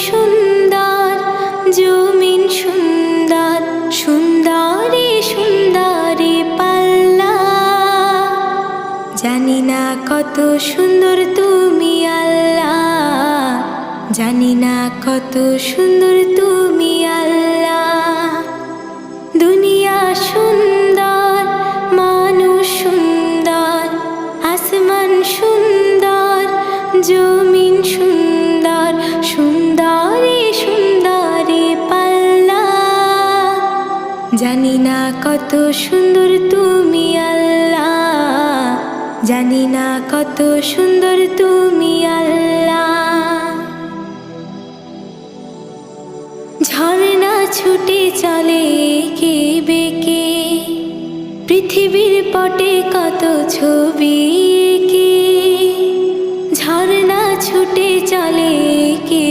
সুন্দর, জমিন সুন্দর, সুন্দরী সুন্দরী পাল্লা। জানি না কত সুন্দর তুমি আল্লাহ, জানি না কত সুন্দর তুমি আল্লাহ। দুনিয়া সুন্দর, মানুষ সুন্দর, আসমান সুন্দর, জমিন সুন্দর, সুন্দরী সুন্দরী পাল্লা। জানি না কত সুন্দর তুমি আল্লাহ, জানি না কত সুন্দর তুমি আল্লাহ। ঝর্ণা ছুটে চলে কে বেঁকে, পৃথিবীর পটে কত ছবি এঁকে। ঝর্ণা ছুটে চলে কে